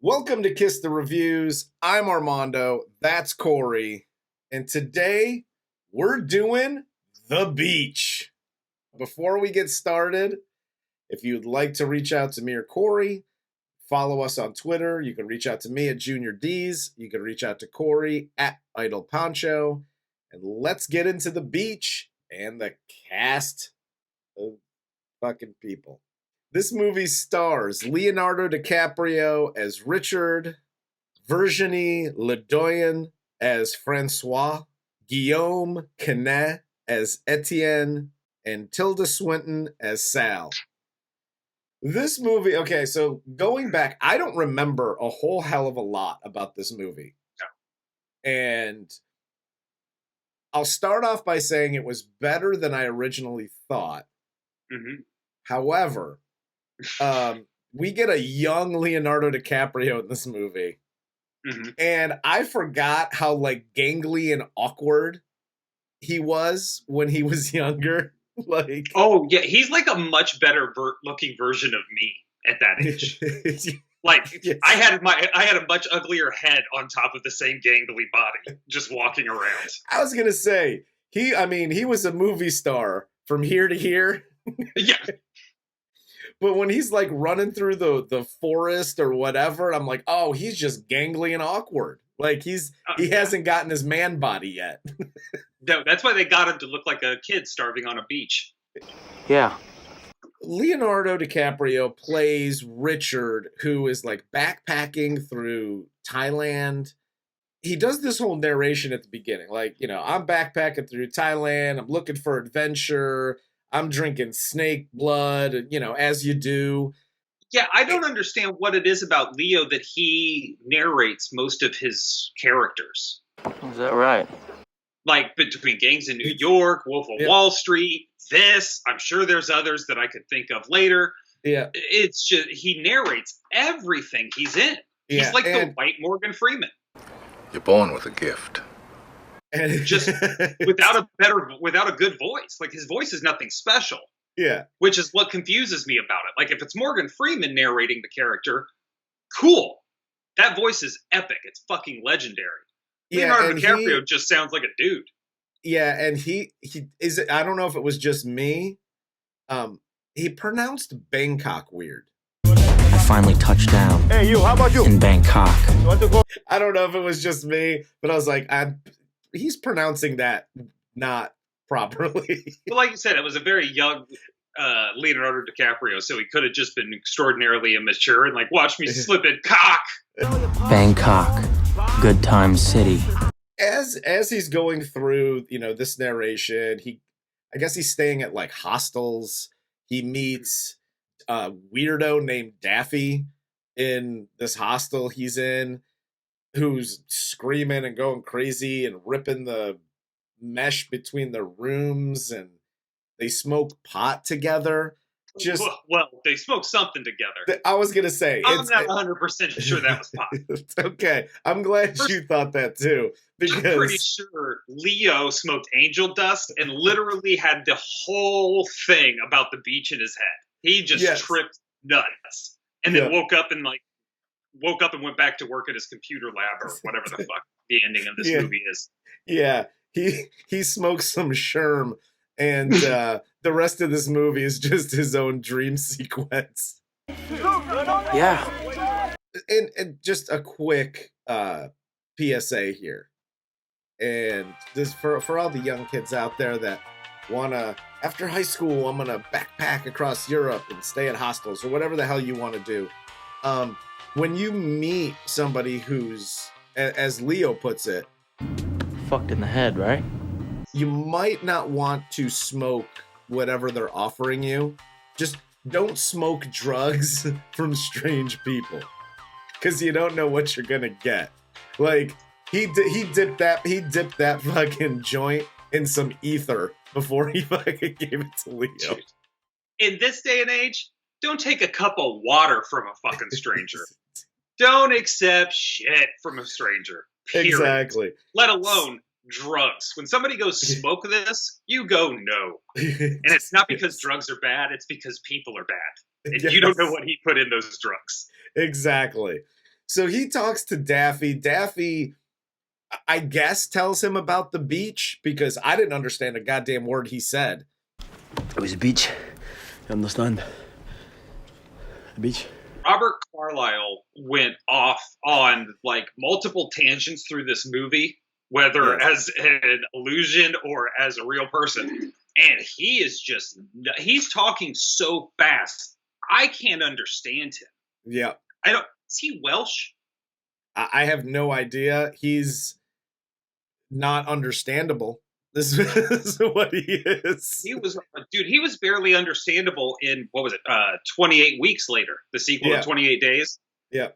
Welcome to Kiss the Reviews. I'm Armando. That's Corey. And today we're doing The Beach. Before we get started, if you'd like to reach out to me or Corey, follow us on Twitter. You can reach out to me at Junior D's. You can reach out to Corey at Idle Poncho. And let's get into The Beach and the cast of fucking people. This movie stars Leonardo DiCaprio as Richard, Virginie Ledoyen as Francois, Guillaume Canet as Etienne, and Tilda Swinton as Sal. This movie, okay, so going back, I don't remember a whole hell of a lot about this movie. No. And I'll start off by saying it was better than I originally thought. Mm-hmm. However, we get a young Leonardo DiCaprio in this movie. Mm-hmm. And I forgot how gangly and awkward he was when he was younger. Oh yeah, he's like a much better looking version of me at that age. Yes. I had a much uglier head on top of the same gangly body, just walking around. I was gonna say he was a movie star from here to here. Yeah. But when he's running through the forest or whatever, I'm like, oh, he's just gangly and awkward. He hasn't gotten his man body yet. No, that's why they got him to look like a kid starving on a beach. Yeah. Leonardo DiCaprio plays Richard, who is backpacking through Thailand. He does this whole narration at the beginning. I'm backpacking through Thailand. I'm looking for adventure. I'm drinking snake blood, as you do. Yeah, I don't understand what it is about Leo that he narrates most of his characters. Is that right? Between Gangs in New York, Wolf of Wall Street, this, I'm sure there's others that I could think of later. Yeah. It's just, he narrates everything he's in. He's the white Morgan Freeman. You're born with a gift. Just without a good voice. His voice is nothing special. Yeah. Which is what confuses me about it. If it's Morgan Freeman narrating the character, cool. That voice is epic. It's fucking legendary. Leonardo DiCaprio just sounds like a dude. Yeah, and he is. I don't know if it was just me. He pronounced Bangkok weird. I finally touched down. Hey, you, how about you? In Bangkok. I don't know if it was just me, but I was like, he's pronouncing that not properly. Well, like you said, it was a very young Leonardo DiCaprio, so he could have just been extraordinarily immature and watch me slip it, cock. Bangkok, good time city. As he's going through, this narration, I guess he's staying at hostels. He meets a weirdo named Daffy in this hostel he's in, who's screaming and going crazy and ripping the mesh between the rooms, and they smoke pot together. They smoke something together. I was gonna say, I'm not 100% sure that was pot. Okay, I'm glad you thought that too, because I'm pretty sure Leo smoked angel dust and literally had the whole thing about the beach in his head. He just tripped nuts, and then woke up and went back to work at his computer lab or whatever the fuck the ending of this movie is. Yeah, he smokes some sherm, and the rest of this movie is just his own dream sequence. Yeah. And just a quick PSA here. And this for all the young kids out there that wanna, after high school, I'm gonna backpack across Europe and stay at hostels or whatever the hell you want to do. When you meet somebody who's, as Leo puts it, fucked in the head, right? You might not want to smoke whatever they're offering you. Just don't smoke drugs from strange people, because you don't know what you're gonna get. He dipped that fucking joint in some ether before he fucking gave it to Leo. In this day and age, don't take a cup of water from a fucking stranger. Don't accept shit from a stranger. Period. Exactly. Let alone drugs. When somebody goes, smoke this, you go, no. And it's not because drugs are bad, it's because people are bad. And you don't know what he put in those drugs. Exactly. So he talks to Daffy. Daffy, I guess, tells him about the beach because I didn't understand a goddamn word he said. It was a beach. You understand? A beach. Robert Carlyle went off on like multiple tangents through this movie, whether as an illusion or as a real person. And he's talking so fast, I can't understand him. Yeah. Is he Welsh? I have no idea. He's not understandable. This is what he is. He was barely understandable in, 28 Weeks Later, the sequel to 28 Days. Yeah.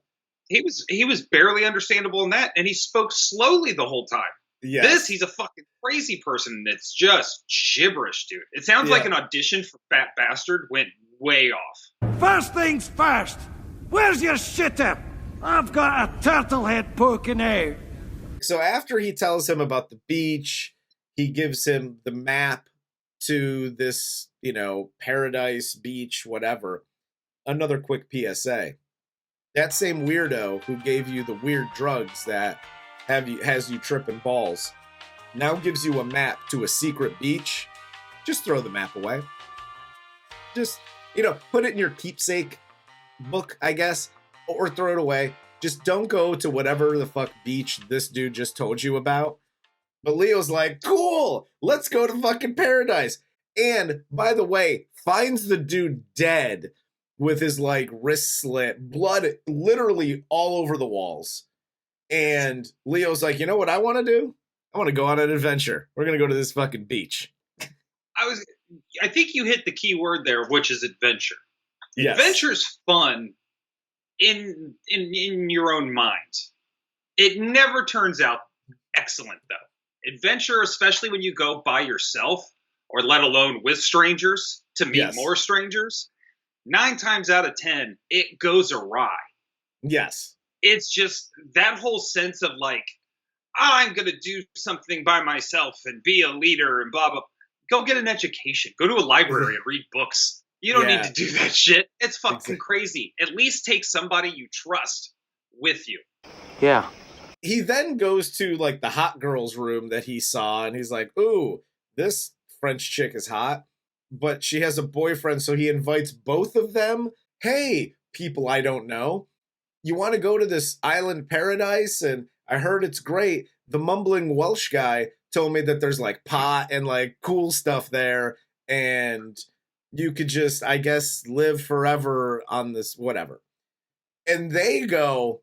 He was barely understandable in that, and he spoke slowly the whole time. Yes. He's a fucking crazy person that's just gibberish, dude. It sounds like an audition for Fat Bastard went way off. First things first, where's your shitter? I've got a turtle head poking out. So after he tells him about the beach, he gives him the map to this, paradise, beach, whatever. Another quick PSA. That same weirdo who gave you the weird drugs that has you tripping balls now gives you a map to a secret beach. Just throw the map away. Just, put it in your keepsake book, I guess, or throw it away. Just don't go to whatever the fuck beach this dude just told you about. But Leo's like, cool, let's go to fucking paradise. And, by the way, finds the dude dead with his, wrist slit, blood literally all over the walls. And Leo's like, you know what I want to do? I want to go on an adventure. We're going to go to this fucking beach. I think you hit the key word there, which is adventure. Yes. Adventure's fun in your own mind. It never turns out excellent, though. Adventure, especially when you go by yourself, or let alone with strangers, to meet more strangers, 9 times out of 10, it goes awry. Yes. It's just that whole sense of I'm going to do something by myself and be a leader and blah, blah. Go get an education. Go to a library and read books. You don't need to do that shit. It's fucking crazy. At least take somebody you trust with you. Yeah. He then goes to the hot girl's room that he saw, and he's like, ooh, this French chick is hot, but she has a boyfriend, so he invites both of them. Hey, people I don't know, you want to go to this island paradise? And I heard it's great. The mumbling Welsh guy told me that there's pot and cool stuff there, and you could just, I guess, live forever on this, whatever. And they go,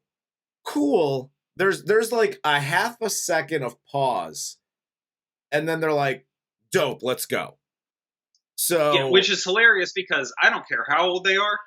cool. There's a half a second of pause, and then they're like, dope, let's go. So, which is hilarious because I don't care how old they are.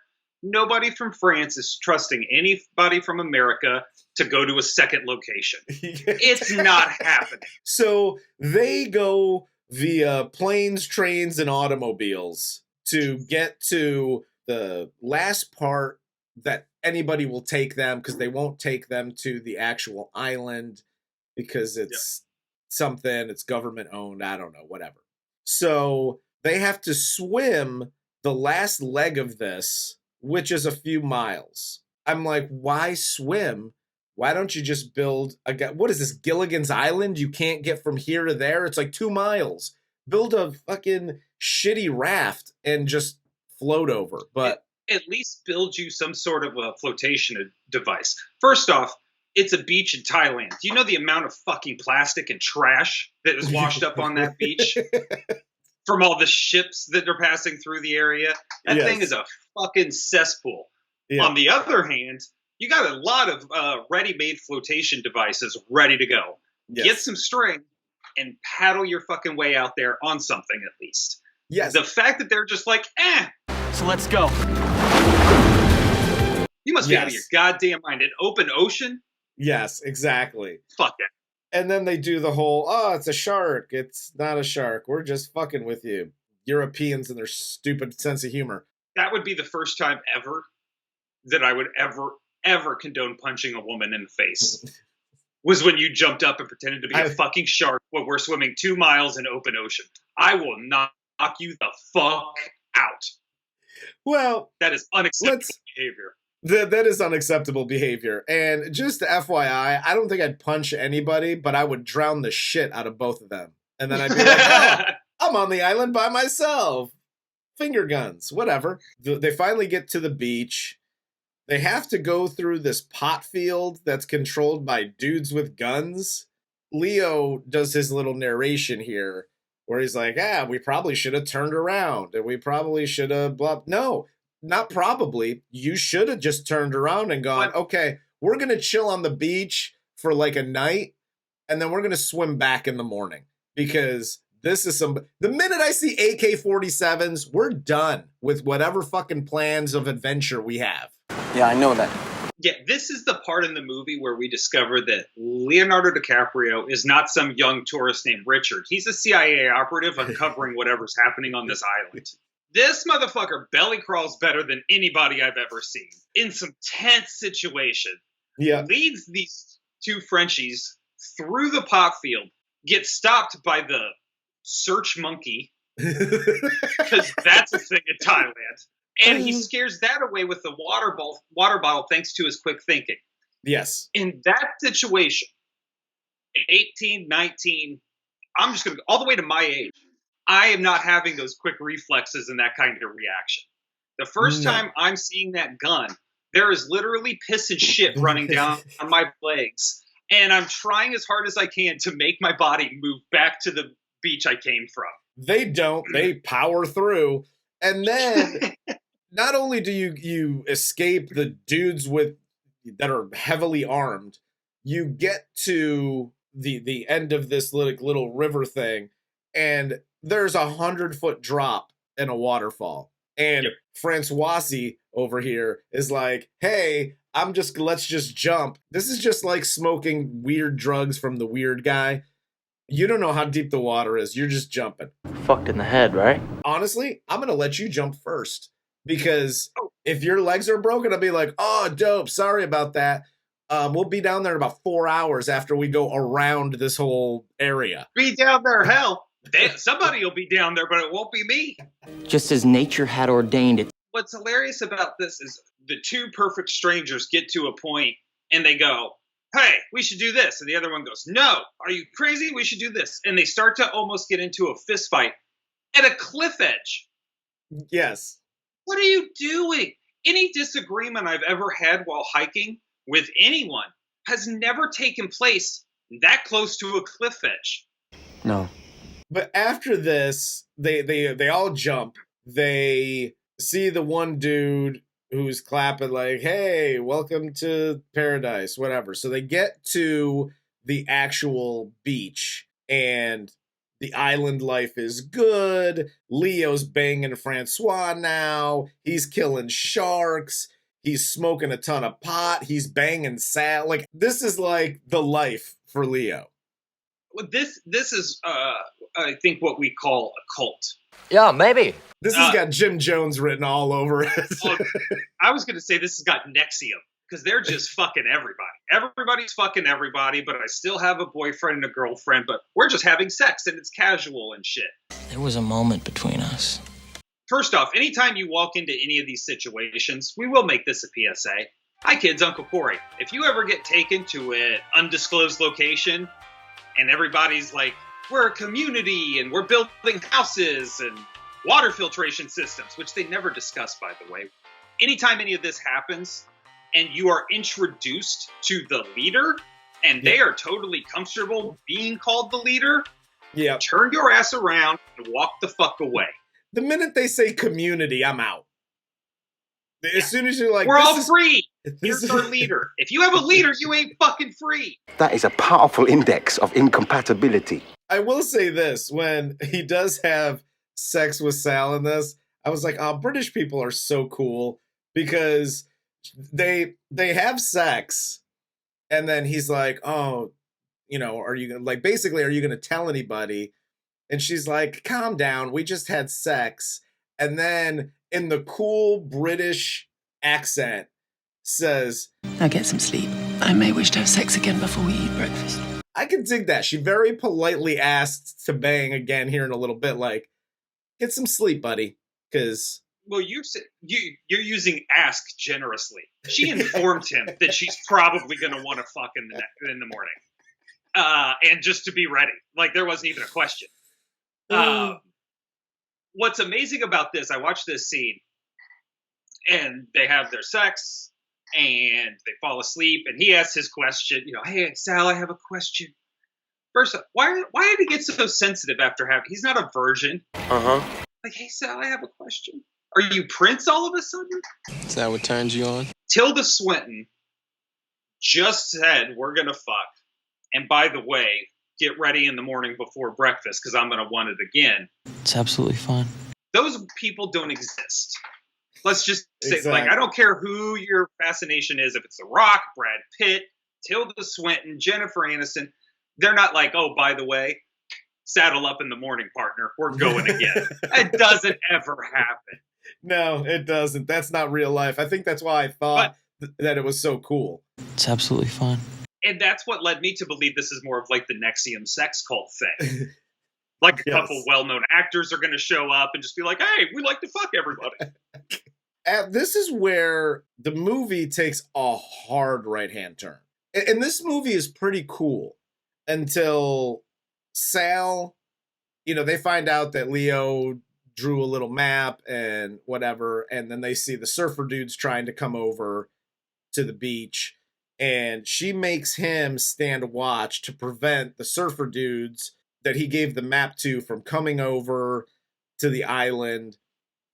Nobody from France is trusting anybody from America to go to a second location. It's not happening. So they go via planes, trains, and automobiles to get to the last part that anybody will take them, because they won't take them to the actual island because it's something, it's government owned, I don't know, whatever. So they have to swim the last leg of this, which is a few miles. I'm like, why swim? Why don't you just build what is this, Gilligan's Island? You can't get from here to there. It's 2 miles. Build a fucking shitty raft and just float over. But at least build you some sort of a flotation device. First off, it's a beach in Thailand. Do you know the amount of fucking plastic and trash that is washed up on that beach from all the ships that are passing through the area? That thing is a fucking cesspool. Yeah. On the other hand, you got a lot of ready-made flotation devices ready to go. Yes. Get some string and paddle your fucking way out there on something at least. Yes. The fact that they're just So let's go. You must be out of your goddamn mind. An open ocean? Yes, exactly. Fuck it. And then they do the whole, it's a shark. It's not a shark. We're just fucking with you. Europeans and their stupid sense of humor. That would be the first time ever that I would ever condone punching a woman in the face. Was when you jumped up and pretended to be a fucking shark when we're swimming 2 miles in open ocean. I will knock you the fuck out. Well, that is unacceptable behavior. That is unacceptable behavior. And just FYI, I don't think I'd punch anybody, but I would drown the shit out of both of them. And then I'd be like, oh, I'm on the island by myself. Finger guns, whatever. They finally get to the beach. They have to go through this pot field that's controlled by dudes with guns. Leo does his little narration here where he's like, we probably should have turned around and we probably should have blah. No, not probably. You should have just turned around and gone, okay, we're going to chill on the beach for like a night and then we're going to swim back in the morning because this is the minute I see AK-47s, we're done with whatever fucking plans of adventure we have. Yeah, I know that. Yeah, this is the part in the movie where we discover that Leonardo DiCaprio is not some young tourist named Richard. He's a CIA operative uncovering whatever's happening on this island. This motherfucker belly crawls better than anybody I've ever seen. In some tense situation. Yeah. Leads these two Frenchies through the pot field, gets stopped by the search monkey, because that's a thing in Thailand. And he scares that away with the water bottle thanks to his quick thinking. Yes. In that situation, 18, 19, I'm just going to go all the way to my age. I am not having those quick reflexes and that kind of reaction. The first time I'm seeing that gun, there is literally piss and shit running down on my legs. And I'm trying as hard as I can to make my body move back to the beach I came from. They don't. They power through. And then not only do you escape the dudes that are heavily armed, you get to the end of this little river thing, and there's 100-foot drop in a waterfall. And Francoise over here is like, hey, let's just jump. This is just like smoking weird drugs from the weird guy. You don't know how deep the water is. You're just jumping. Fucked in the head, right? Honestly, I'm going to let you jump first. Because if your legs are broken, I'll be like, oh, dope. Sorry about that. We'll be down there in about 4 hours after we go around this whole area. Be down there, hell. Somebody will be down there, but it won't be me. Just as nature had ordained it. What's hilarious about this is the two perfect strangers get to a point and they go, hey, we should do this. And the other one goes, no, are you crazy? We should do this. And they start to almost get into a fist fight at a cliff edge. Yes. What are you doing? Any disagreement I've ever had while hiking with anyone has never taken place that close to a cliff edge. No. But after this, they all jump. They see the one dude who's clapping like, hey, welcome to paradise, whatever. So they get to the actual beach and the island life is good. Leo's banging Francois now. He's killing sharks. He's smoking a ton of pot. He's banging Sal. Like, this is like the life for Leo. Well, this is, I think, what we call a cult. Yeah, maybe. This has got Jim Jones written all over it. I was going to say this has got Nexium, because they're just fucking everybody. Everybody's fucking everybody, but I still have a boyfriend and a girlfriend, but we're just having sex, and it's casual and shit. There was a moment between us. First off, anytime you walk into any of these situations, we will make this a PSA. Hi, kids, Uncle Corey. If you ever get taken to an undisclosed location, and everybody's like, we're a community, and we're building houses, and water filtration systems, which they never discuss, by the way. Anytime any of this happens, and you are introduced to the leader, and they are totally comfortable being called the leader, turn your ass around and walk the fuck away. The minute they say community, I'm out. As soon as you're like, we're all free. Here's our leader. If you have a leader, you ain't fucking free. That is a powerful index of incompatibility. I will say this, when he does have sex with Sal in this, I was like, oh, British people are so cool, because they have sex, and then he's like, oh, you know, are you gonna, like, basically, are you gonna tell anybody? And she's like, calm down, we just had sex. And then in the cool British accent says, now get some sleep. I may wish to have sex again before we eat breakfast. I can dig that. She very politely asked to bang again here in a little bit, like, get some sleep, buddy, because Well, you're using ask generously. She informed him that she's probably going to want to fuck in the morning, and just to be ready. Like there wasn't even a question. What's amazing about this? I watched this scene, and they have their sex, and they fall asleep, and he asks his question. You know, hey Sal, I have a question. First, why did he get so sensitive after having? He's not a virgin. Like, hey Sal, I have a question. Are you Prince all of a sudden? Is that what turns you on? Tilda Swinton just said, we're going to fuck. And by the way, get ready in the morning before breakfast because I'm going to want it again. It's absolutely fine. Those people don't exist. Let's just say, Exactly. like, I don't care who your fascination is, if it's The Rock, Brad Pitt, Tilda Swinton, Jennifer Aniston. They're not like, oh, by the way, saddle up in the morning, partner. We're going again. It doesn't ever happen. No, it doesn't. That's not real life. I think that's why I thought that it was so cool. It's absolutely fine. And that's what led me to believe this is more of like the Nexium sex cult thing. Like a couple well-known actors are going to show up and just be like, hey, we like to fuck everybody. This is where the movie takes a hard right-hand turn. And this movie is pretty cool until Sal, you know, they find out that Leo drew a little map and whatever, and then they see the surfer dudes trying to come over to the beach, and she makes him stand watch to prevent the surfer dudes that he gave the map to from coming over to the island.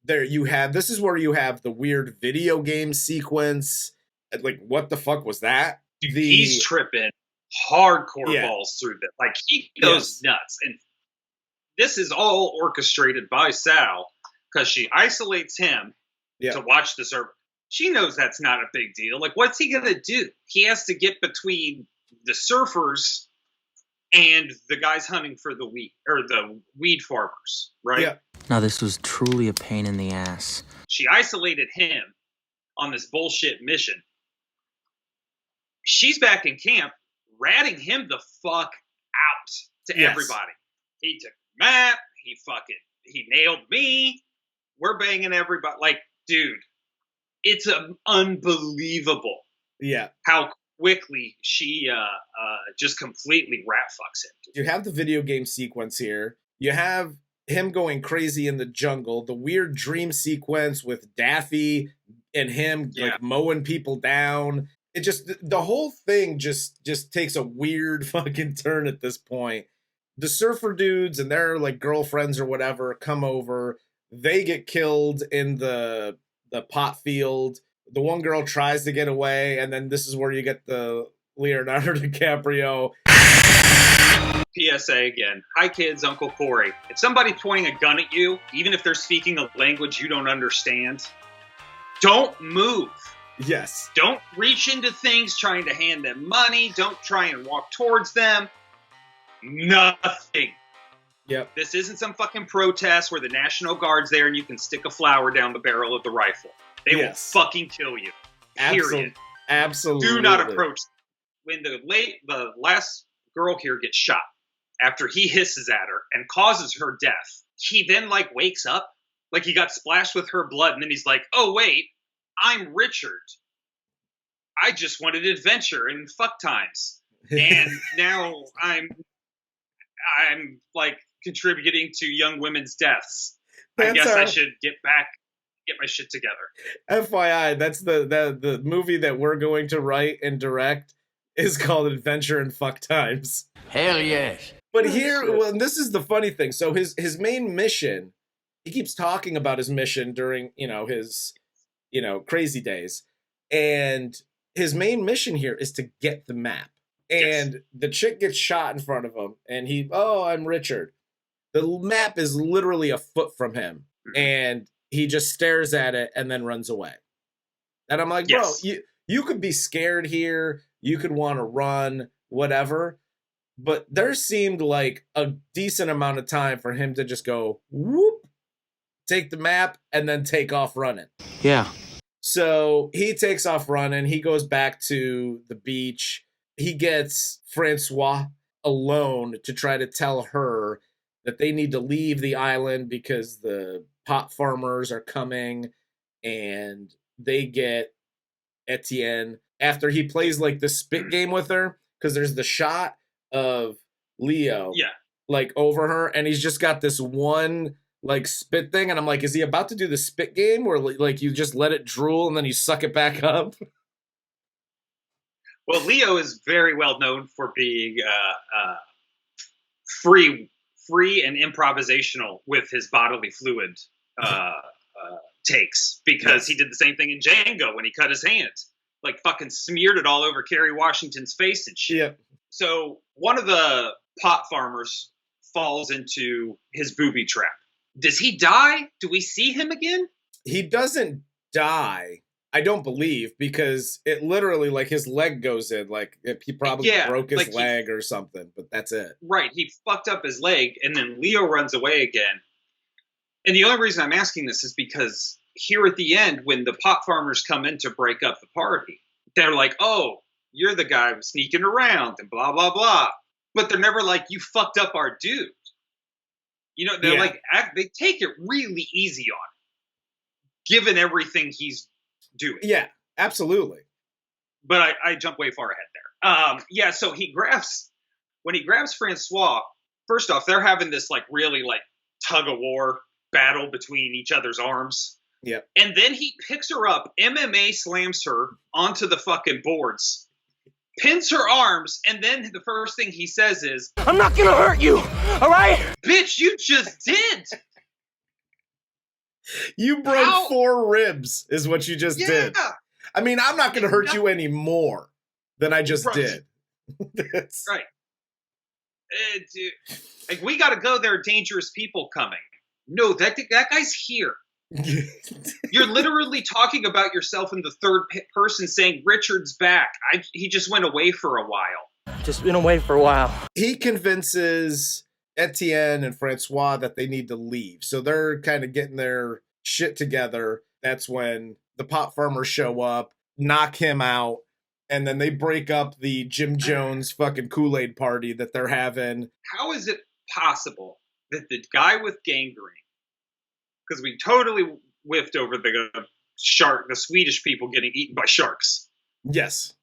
This is where you have the weird video game sequence. Like, what the fuck was that? Dude, he's tripping hardcore balls through this. Like, he goes nuts. And this is all orchestrated by Sal because she isolates him to watch the surfer. She knows that's not a big deal. Like, what's he going to do? He has to get between the surfers and the guys hunting for the weed farmers, right? Yeah. Now, this was truly a pain in the ass. She isolated him on this bullshit mission. She's back in camp, ratting him the fuck out to everybody. He took the map. He nailed me. We're banging everybody. Like, dude, it's unbelievable. Yeah. How quickly she just completely rat fucks him. You have the video game sequence here. You have him going crazy in the jungle. The weird dream sequence with Daffy and him like mowing people down. It just, the whole thing just takes a weird fucking turn at this point. The surfer dudes and their like girlfriends or whatever come over. They get killed in the pot field. The one girl tries to get away, and then this is where you get the Leonardo DiCaprio. PSA again. Hi kids, Uncle Corey. If somebody's pointing a gun at you, even if they're speaking a language you don't understand, don't move. Yes. Don't reach into things trying to hand them money. Don't try and walk towards them. Nothing. Yep. This isn't some fucking protest where the National Guard's there and you can stick a flower down the barrel of the rifle. They will fucking kill you. Period. Absolutely. Do not approach. When the last girl here gets shot, after he hisses at her and causes her death, he then like wakes up, like he got splashed with her blood, and then he's like, oh wait, I'm Richard. I just wanted adventure and fuck times. And now I'm like contributing to young women's deaths. I guess I should get my shit together. FYI, that's the movie that we're going to write and direct is called Adventure and Fuck Times. Hell yes. But here, well, this is the funny thing. So his main mission, he keeps talking about his mission during, his, crazy days. And his main mission here is to get the map. And the chick gets shot in front of him. And I'm Richard. The map is literally a foot from him. And he just stares at it and then runs away. And I'm like, bro, you could be scared here. You could want to run, whatever. But there seemed like a decent amount of time for him to just go, whoop, take the map, and then take off running. Yeah. So he takes off running. He goes back to the beach. He gets Francois alone to try to tell her that they need to leave the island because the pot farmers are coming, and they get Etienne after he plays like the spit game with her, because there's the shot of Leo like over her, and he's just got this one like spit thing, and I'm like, is he about to do the spit game where like you just let it drool and then you suck it back up? Well, Leo is very well known for being free and improvisational with his bodily fluid takes, because he did the same thing in Django when he cut his hand, like fucking smeared it all over Kerry Washington's face and shit. Yeah. So one of the pot farmers falls into his booby trap. Does he die? Do we see him again? He doesn't die, I don't believe, because it literally, like, his leg goes in, like, he probably broke his leg or something, but that's it. Right, he fucked up his leg, and then Leo runs away again. And the only reason I'm asking this is because here at the end, when the pot farmers come in to break up the party, they're like, oh, you're the guy sneaking around and blah, blah, blah. But they're never like, you fucked up our dude. You know, they're like, they take it really easy on him, given everything he's doing. Yeah, absolutely. But I jump way far ahead there. So when he grabs Francois, first off, they're having this like really like tug of war battle between each other's arms. Yeah. And then he picks her up, MMA slams her onto the fucking boards, pins her arms, and then the first thing he says is, I'm not gonna hurt you, all right? Bitch, you just did. You broke 4 ribs is what you just did. I mean, I'm not going to hurt you any more than I just did. Right. Dude, like, we got to go. There are dangerous people coming. No, that guy's here. You're literally talking about yourself in the third person, saying Richard's back. He just went away for a while. Just been away for a while. He convinces Etienne and Francois that they need to leave. So they're kind of getting their shit together. That's when the pot farmers show up, knock him out, and then they break up the Jim Jones fucking Kool-Aid party that they're having. How is it possible that the guy with gangrene, because we totally whiffed over the Swedish people getting eaten by sharks. Yes.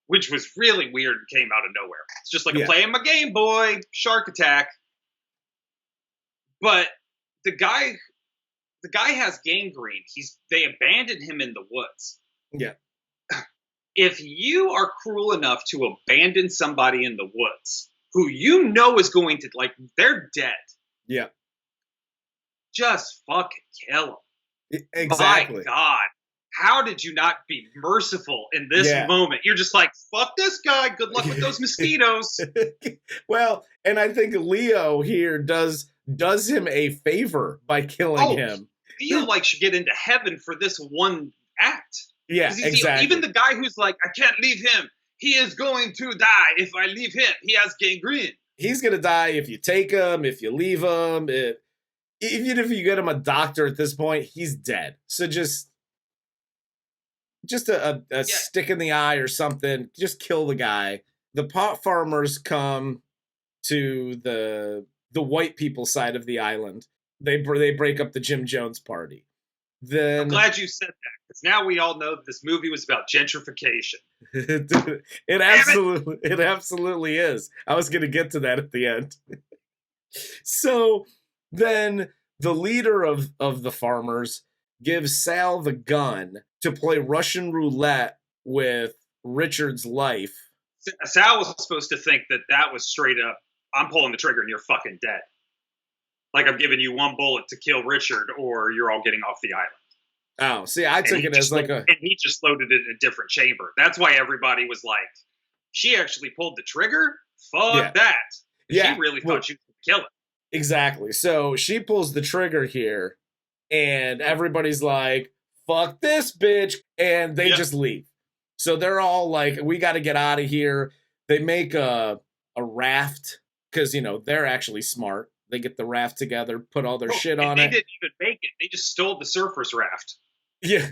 Which was really weird and came out of nowhere. It's just like, playing my game, boy, shark attack. But the guy has gangrene. They abandoned him in the woods. Yeah. If you are cruel enough to abandon somebody in the woods who you know is going to, like, they're dead. Yeah. Just fucking kill them. Exactly. My God. How did you not be merciful in this moment? You're just like, fuck this guy. Good luck with those mosquitoes. Well, and I think Leo here does him a favor by killing him. Leo should get into heaven for this one act. Yeah, exactly. Even the guy who's like, I can't leave him. He is going to die if I leave him. He has gangrene. He's going to die if you take him, if you leave him. Even if you get him a doctor at this point, he's dead. So just a stick in the eye or something. Just kill the guy. The pot farmers come to the white people side of the island. They break up the Jim Jones party. Then I'm glad you said that, because now we all know that this movie was about gentrification. It absolutely is. I was going to get to that at the end. So then the leader of the farmers gives Sal the gun to play Russian roulette with Richard's life. Sal was supposed to think that was straight up, I'm pulling the trigger and you're fucking dead. Like, I'm giving you one bullet to kill Richard or you're all getting off the island. Oh, see, I took it as like a... And he just loaded it in a different chamber. That's why everybody was like, she actually pulled the trigger? Fuck that. Yeah. She really thought she could kill him. Exactly. So she pulls the trigger here, and everybody's like, fuck this bitch, and they just leave. So they're all like, we got to get out of here. They make a raft, because, they're actually smart. They get the raft together, put all their shit on it. They didn't even make it. They just stole the surfer's raft. Yeah.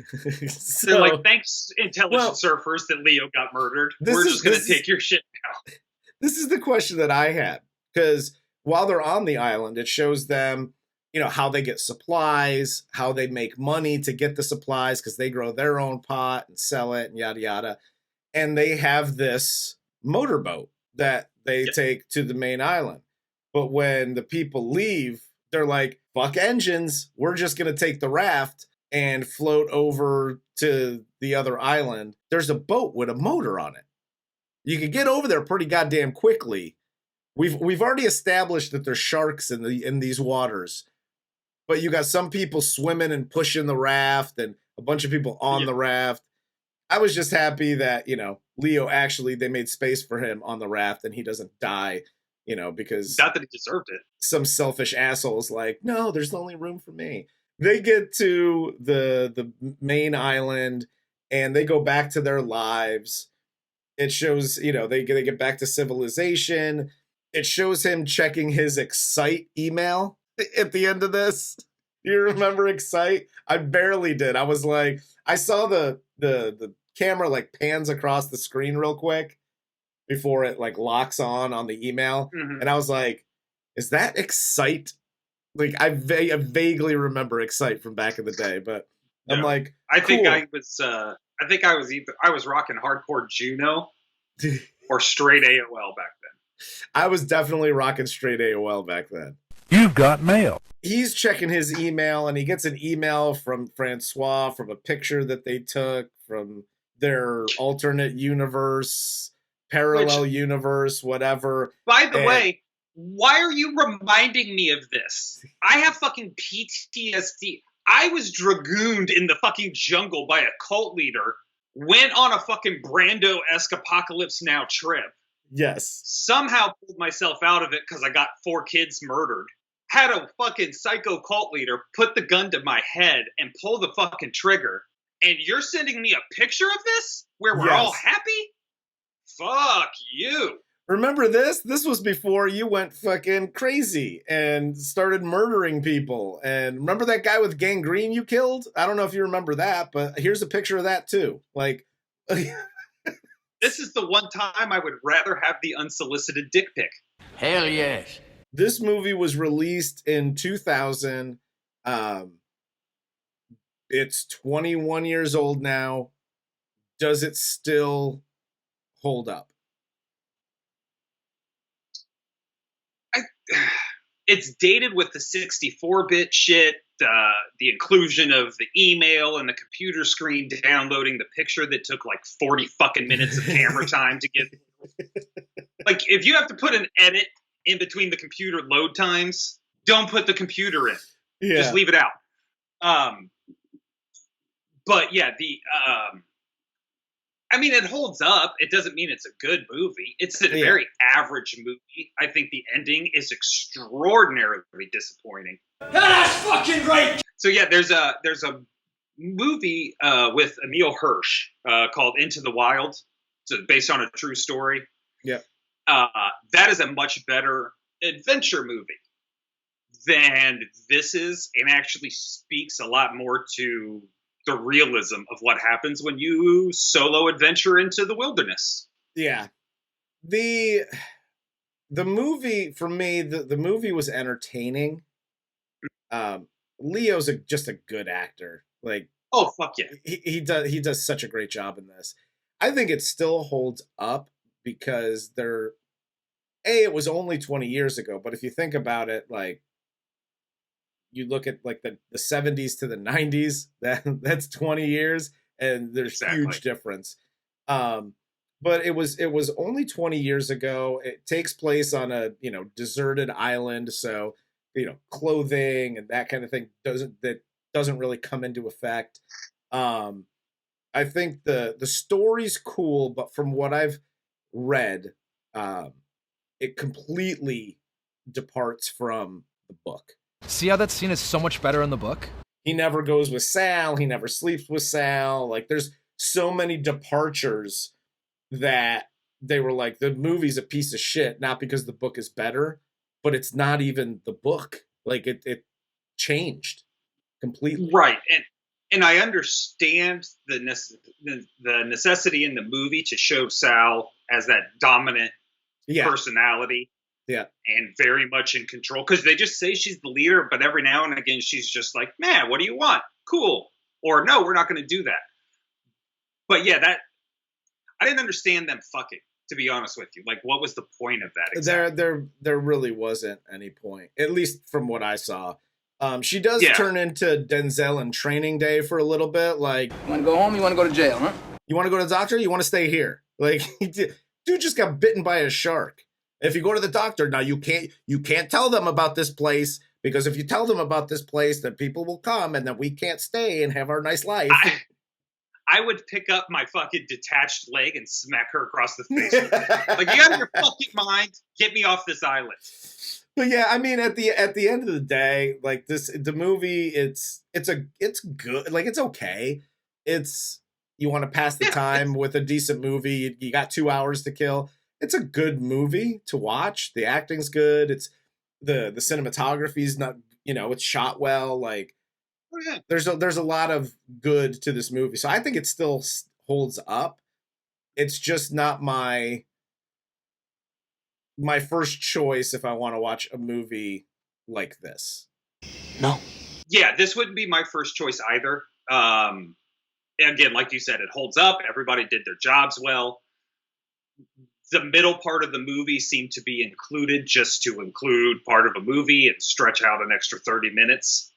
They're like, thanks, intelligent surfers, that Leo got murdered. We're just going to take your shit now. This is the question that I had. Because while they're on the island, it shows them how they get supplies, how they make money to get the supplies because they grow their own pot and sell it and yada yada. And they have this motorboat that they take to the main island. But when the people leave, they're like, fuck engines. We're just going to take the raft and float over to the other island. There's a boat with a motor on it. You can get over there pretty goddamn quickly. We've already established that there's sharks in these waters. But you got some people swimming and pushing the raft and a bunch of people on the raft. I was just happy that, Leo actually, they made space for him on the raft and he doesn't die, because... Not that he deserved it. Some selfish asshole's like, no, there's only room for me. They get to the main island and they go back to their lives. It shows, they get back to civilization. It shows him checking his Excite email at the end of this. Do you remember Excite? I barely did. I was like, I saw the camera like pans across the screen real quick before it like locks on the email. Mm-hmm. And I was like, is that Excite? Like I vaguely remember Excite from back in the day, but I'm like, I think I was rocking hardcore Juno or straight AOL back then. I was definitely rocking straight AOL back then. You've got mail. He's checking his email and he gets an email from Francois from a picture that they took from their alternate universe, parallel universe, whatever. By the way, why are you reminding me of this? I have fucking PTSD. I was dragooned in the fucking jungle by a cult leader, went on a fucking Brando-esque Apocalypse Now trip. Yes. Somehow pulled myself out of it because I got 4 kids murdered. Had a fucking psycho cult leader put the gun to my head and pull the fucking trigger. And you're sending me a picture of this where we're all happy? Fuck you. Remember this? This was before you went fucking crazy and started murdering people. And remember that guy with gangrene you killed? I don't know if you remember that, but here's a picture of that too. Like, this is the one time I would rather have the unsolicited dick pic. Hell yes. This movie was released in 2000. It's 21 years old now. Does it still hold up? It's dated with the 64-bit shit, the inclusion of the email and the computer screen downloading the picture that took like 40 fucking minutes of camera time to get. Like, if you have to put an edit in between the computer load times, don't put the computer in. Yeah. Just leave it out. But yeah, it holds up. It doesn't mean it's a good movie. It's a very average movie. I think the ending is extraordinarily disappointing. That's fucking great. So yeah, there's a movie with Emil Hirsch called Into the Wild. It's based on a true story. Yeah. That is a much better adventure movie than this is, and actually speaks a lot more to the realism of what happens when you solo adventure into the wilderness. Yeah. The movie, for me, the movie was entertaining. Leo's just a good actor. Like, oh fuck yeah. He does such a great job in this. I think it still holds up because it was only 20 years ago, but if you think about it, like, you look at like the 70s to the 90s, that's 20 years, and there's huge difference. But it was only 20 years ago. It takes place on a deserted island, so clothing and that kind of thing doesn't really come into effect. I think the story's cool, but from what I've read, it completely departs from the book. See how that scene is so much better in the book? He never goes with Sal. He never sleeps with Sal. Like, there's so many departures that they were like, the movie's a piece of shit, not because the book is better, but it's not even the book. Like, it changed completely. Right. And I understand the necessity in the movie to show Sal as that dominant personality. Yeah. And very much in control. Because they just say she's the leader, but every now and again she's just like, man, what do you want? Cool. Or no, we're not going to do that. But yeah, I didn't understand them fucking, to be honest with you. Like, what was the point of that exactly? There really wasn't any point, at least from what I saw. She does turn into Denzel in Training Day for a little bit. Like, you want to go home? You want to go to jail, huh? You want to go to the doctor? You want to stay here? Like, dude just got bitten by a shark. If you go to the doctor now, you can't tell them about this place, because if you tell them about this place, then people will come and then we can't stay and have our nice life. I would pick up my fucking detached leg and smack her across the face. Like, you out of your fucking mind? Get me off this island. But yeah, I mean, at the end of the day, like the movie, it's good. Like, it's okay. You want to pass the time with a decent movie. You got 2 hours to kill. It's a good movie to watch. The acting's good. It's the cinematography's not, it's shot well. Like, there's a lot of good to this movie. So I think it still holds up. It's just not my first choice if I want to watch a movie like this. No. Yeah, this wouldn't be my first choice either. Again, like you said, it holds up. Everybody did their jobs well. The middle part of the movie seemed to be included just to include part of a movie and stretch out an extra 30 minutes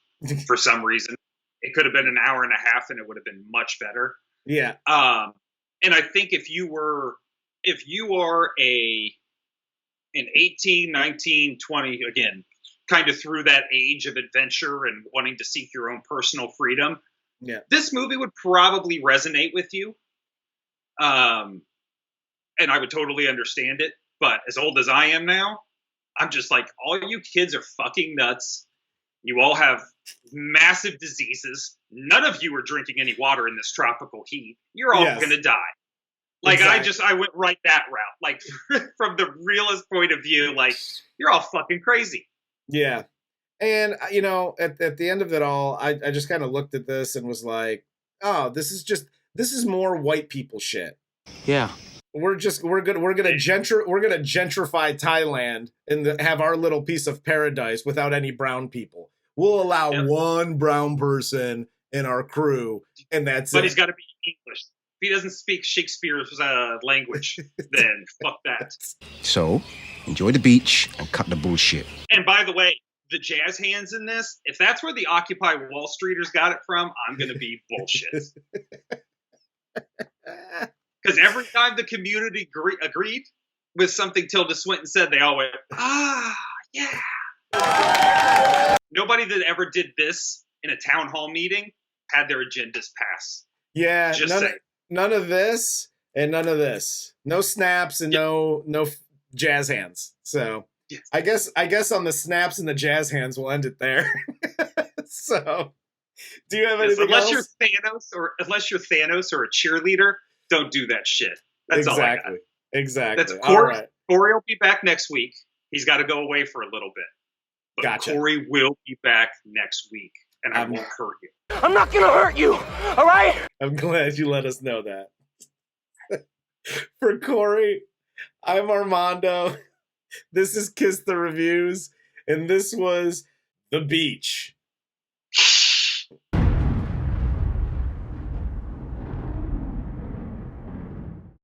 for some reason. It could have been an hour and a half and it would have been much better. Yeah. And I think if you are an 18, 19, 20, again, kind of through that age of adventure and wanting to seek your own personal freedom, this movie would probably resonate with you. And I would totally understand it. But as old as I am now, I'm just like, all you kids are fucking nuts. You all have massive diseases. None of you are drinking any water in this tropical heat. You're all going to die. Like, exactly. I went right that route. Like, from the realist point of view, like, you're all fucking crazy. Yeah. And, at the end of it all, I just kind of looked at this and was like, oh, this is more white people shit. Yeah. We're gonna gentrify Thailand and have our little piece of paradise without any brown people. We'll allow one brown person in our crew, and that's it. But he's got to be English. If he doesn't speak Shakespeare's language, then fuck that. So, enjoy the beach and cut the bullshit. And by the way, the jazz hands in this, if that's where the Occupy Wall Streeters got it from, I'm going to be bullshit. Because every time the community agreed with something Tilda Swinton said, they all went, yeah. Nobody that ever did this in a town hall meeting had their agendas pass. Yeah, none of this and none of this. No snaps and no jazz hands. So I guess on the snaps and the jazz hands, we'll end it there. So, do you have anything else? Unless you're Thanos or a cheerleader, don't do that shit. That's all I got. Exactly. That's Corey. Right. Corey will be back next week. He's got to go away for a little bit. But gotcha. Corey will be back next week, and I won't hurt you. I'm not going to hurt you, all right? I'm glad you let us know that. For Corey, I'm Armando. This is Kiss the Reviews, and this was The Beach.